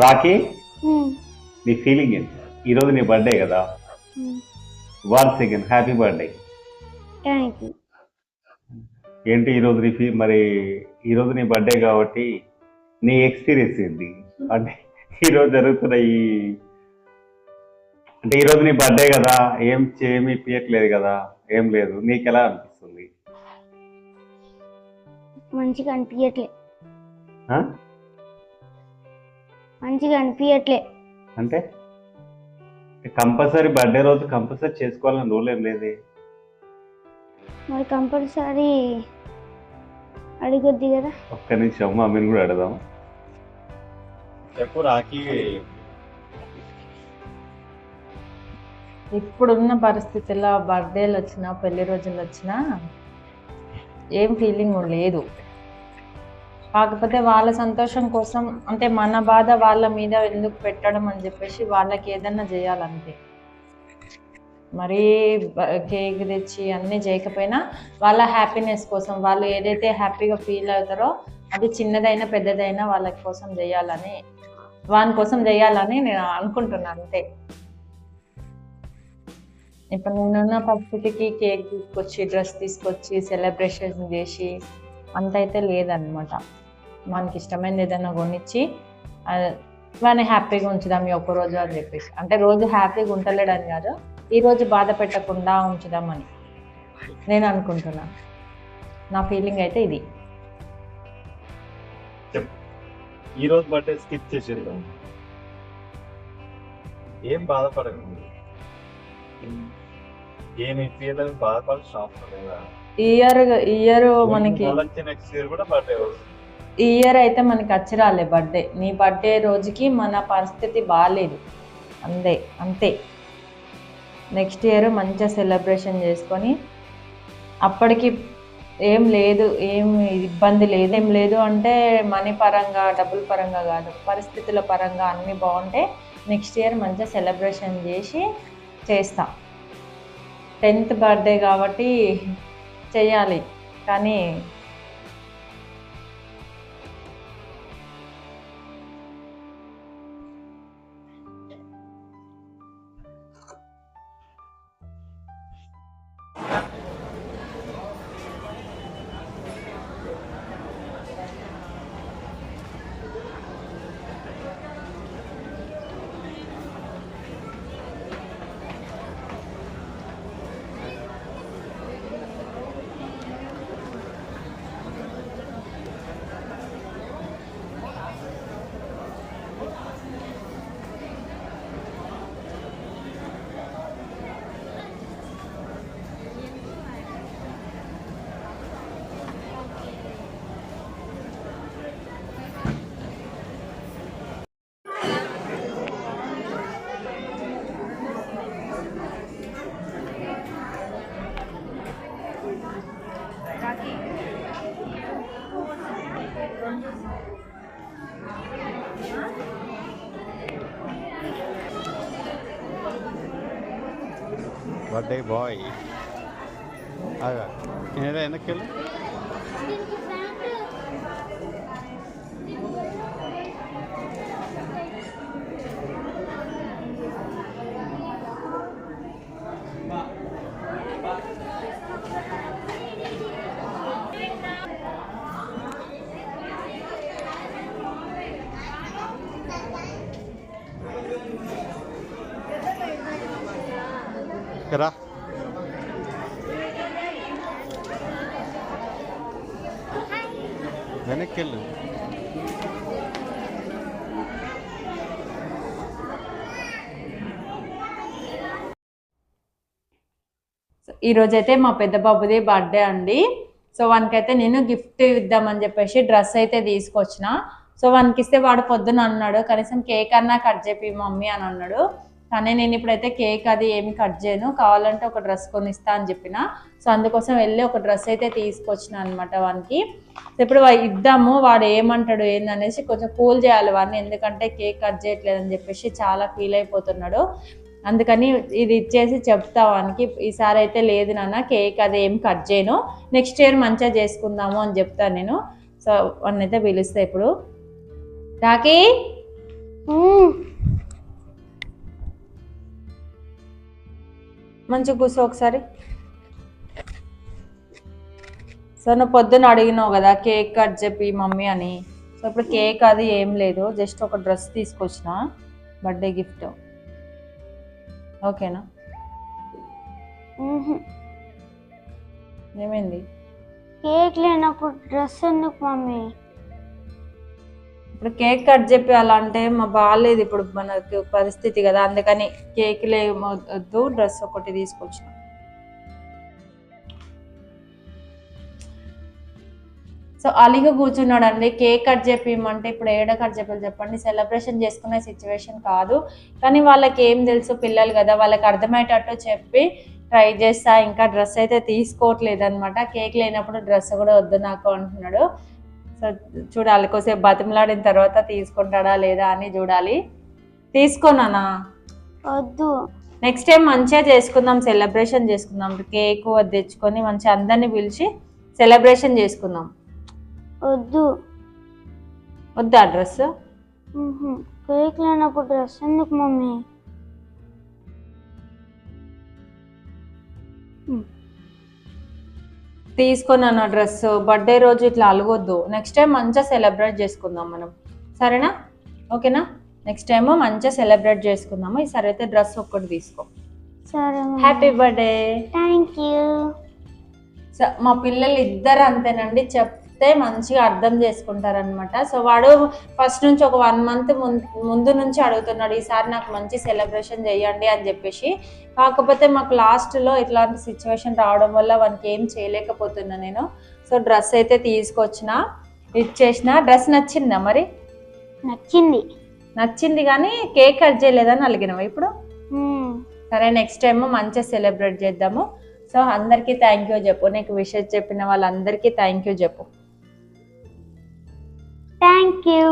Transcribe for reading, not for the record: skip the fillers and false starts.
రాఖీ, నీ ఫీలింగ్ ఏంటి? ఈరోజు నీ బర్త్డే కదా, once again happy birthday. Thank you. ఏంటి ఈరోజు మరి ఈరోజు నీ బర్త్డే కాబట్టి నీ ఎక్స్పీరియన్స్ ఏంటి? అంటే ఈరోజు జరుగుతున్న అంటే ఈరోజు నీ బర్త్డే కదా, ఏమి ఇప్పించట్లేదు కదా, ఏం లేదు, నీకు ఎలా అనిపిస్తుంది? మంచిగా అనిపించట్లే. ఆ? మంచిగా అనిపించట్లే అంటే కంపల్సరీ బర్త్డే రోజు కంపల్సరీ చేసుకోవాలని రూల్ ఏం లేదు. మరి కంపల్సరీ అడిగొద్ది కదా. ఒక్క నిమిషం మమ్మీని కూడా అడదాం. చెప్పు రాఖీ. ఇప్పుడున్న పరిస్థితుల్లో బర్త్డేలు వచ్చినా పెళ్లి రోజులు వచ్చినా ఏం ఫీలింగ్ లేదు. కాకపోతే వాళ్ళ సంతోషం కోసం, అంటే మన బాధ వాళ్ళ మీద ఎందుకు పెట్టడం అని చెప్పేసి వాళ్ళకి ఏదన్నా చేయాలంతే. మరీ కేక్ తెచ్చి అన్నీ చేయకపోయినా వాళ్ళ హ్యాపీనెస్ కోసం, వాళ్ళు ఏదైతే హ్యాపీగా ఫీల్ అవుతారో అది చిన్నదైనా పెద్దదైనా వాళ్ళ కోసం చేయాలని, వాని కోసం చేయాలని నేను అనుకుంటున్నాను అంతే. ఇప్పుడు నేనున్న పరిస్థితికి కేక్ తీసుకొచ్చి, డ్రెస్ తీసుకొచ్చి, సెలబ్రేషన్ చేసి అంత అయితే లేదనమాట. మనకి ఇష్టమైనది ఏదైనా కొనిచ్చి వాడిని హ్యాపీగా ఉంచుదాం ఈ ఒక్కరోజు అని చెప్పేసి, అంటే రోజు హ్యాపీగా ఉంటలేడని కాదు, ఈరోజు బాధ పెట్టకుండా ఉంచుదామని నేను అనుకుంటున్నాను. నా ఫీలింగ్ అయితే ఇది. ఈరోజు బర్త్డే స్కిప్ చేసేద్దాం, ఏం బాధపడకుండా, ఏమి ఫీల్ బాధపడి షాప్ ఇయర్ మనకి నెక్స్ట్ ఇయర్ కూడా బర్త్డే వస్తుంది. ఈ ఇయర్ అయితే మనకి అచ్చిరాలే బర్త్డే. నీ బర్త్డే రోజుకి మన పరిస్థితి బాగాలేదు, అంతే. నెక్స్ట్ ఇయర్ మంచిగా సెలబ్రేషన్ చేసుకొని, అప్పటికి ఏం లేదు, ఏం ఇబ్బంది లేదు, ఏం లేదు అంటే మనీ పరంగా డబ్బుల పరంగా కాదు, పరిస్థితుల పరంగా అన్నీ బాగుంటే నెక్స్ట్ ఇయర్ మంచిగా సెలబ్రేషన్ చేస్తా. 10th బర్త్డే కాబట్టి చెయ్యాలి, కానీ బర్త్డే బాయ్ నేనేదో వెనక్కి వెళ్ళి రా. వెనక్కి వెళ్ళు. ఈరోజైతే మా పెద్ద బాబుది బర్త్డే అండి. సో వానికైతే నేను గిఫ్ట్ ఇద్దామని చెప్పేసి డ్రెస్ అయితే తీసుకొచ్చిన. సో వానికి ఇస్తే వాడు పొద్దున అన్నాడు, కనీసం కేక్ అన్నా కట్ చేపి మమ్మీ అని అన్నాడు. కానీ నేను ఇప్పుడైతే కేక్ అది ఏమి కట్ చేయను, కావాలంటే ఒక డ్రెస్ కొనిస్తా అని చెప్పిన. సో అందుకోసం వెళ్ళి ఒక డ్రెస్ అయితే తీసుకొచ్చిన అనమాట వానికి. ఇప్పుడు ఇద్దాము, వాడు ఏమంటాడు ఏందనేసి కొంచెం కూల్ చేయాలి వాడిని, ఎందుకంటే కేక్ కట్ చేయట్లేదని చెప్పేసి చాలా ఫీల్ అయిపోతున్నాడు. అందుకని ఇది ఇచ్చేసి చెప్తా వానికి, ఈసారి అయితే లేదు నాన్న కేక్ అది ఏం కట్ చేయను, నెక్స్ట్ ఇయర్ మంచిగా చేసుకుందాము అని చెప్తాను నేను. సో వాడిని అయితే పిలుస్తా ఇప్పుడు. రాకీ మంచిగా కూర్చో ఒకసారి. సో నువ్వు పొద్దున్న అడిగినావు కదా కేక్ కట్ చెప్పి మమ్మీ అని. సో ఇప్పుడు కేక్ అది ఏం లేదు, జస్ట్ ఒక డ్రెస్ తీసుకొచ్చిన బర్త్డే గిఫ్ట్. ఓకేనా? ఏమైంది? కేక్ లేనప్పుడు డ్రెస్ ఎందుకు మమ్మీ? ఇప్పుడు కేక్ కట్ చెప్పి అలా అంటే మా బాగాలేదు ఇప్పుడు మనకు పరిస్థితి కదా, అందుకని కేక్ వద్దు, డ్రెస్ ఒకటి తీసుకొచ్చిన. సో అలీగా కూర్చున్నాడు అండి. కేక్ కట్ చెప్పిమంటే ఇప్పుడు ఏడ కట్ చెప్పాలి చెప్పండి? సెలబ్రేషన్ చేసుకునే సిచ్యువేషన్ కాదు, కానీ వాళ్ళకి ఏం తెలుసు, పిల్లలు కదా, వాళ్ళకి అర్థమయ్యేటట్టు చెప్పి ట్రై చేస్తా. ఇంకా డ్రెస్ అయితే తీసుకోవట్లేదు అనమాట. కేక్ లేనప్పుడు డ్రెస్ కూడా వద్దు నాకు అంటున్నాడు. సో చూడాలి, కొద్దిసేపు బతిమలాడిన తర్వాత తీసుకుంటాడా లేదా అని చూడాలి. తీసుకోనా? వద్దు. నెక్స్ట్ టైం మంచిగా చేసుకుందాం, సెలబ్రేషన్ చేసుకుందాం. కేక్ అది తెచ్చుకొని మంచిగా అందరినీ పిలిచి సెలబ్రేషన్ చేసుకుందాం. వద్దు. వద్దా డ్రెస్? కేక్ లేనప్పుడు డ్రెస్ ఎందుకు మమ్మీ? తీసుకున్నాను డ్రెస్. బర్త్డే రోజు ఇట్లా అలగొద్దు. నెక్స్ట్ టైం మంచిగా సెలబ్రేట్ చేసుకుందాం మనం, సరేనా? ఓకేనా? నెక్స్ట్ టైం మంచిగా సెలబ్రేట్ చేసుకుందాము. ఈసారి అయితే డ్రెస్ ఒక్కటి తీసుకో. సరే. Happy birthday. Thank you. మా పిల్లలు ఇద్దరు అంతేనండి, చెప్తే మంచిగా అర్థం చేసుకుంటారనమాట. సో వాడు ఫస్ట్ నుంచి ఒక 1 month ముందు నుంచి అడుగుతున్నాడు, ఈసారి నాకు మంచి సెలబ్రేషన్ చేయండి అని చెప్పేసి. కాకపోతే మాకు లాస్ట్లో ఇట్లాంటి సిచ్యువేషన్ రావడం వల్ల వానికి ఏం చేయలేకపోతున్నా నేను. సో డ్రెస్ అయితే తీసుకొచ్చిన, ఇచ్చేసిన. డ్రెస్ నచ్చిందా మరి? నచ్చింది కానీ కేక్ కట్ చేయలేదని అలిగినావా ఇప్పుడు? సరే, నెక్స్ట్ టైం మంచిగా సెలబ్రేట్ చేద్దాము. సో అందరికీ థ్యాంక్ యూ చెప్పు. నీకు విషయం చెప్పిన వాళ్ళందరికీ థ్యాంక్ యూ చెప్పు. Thank you.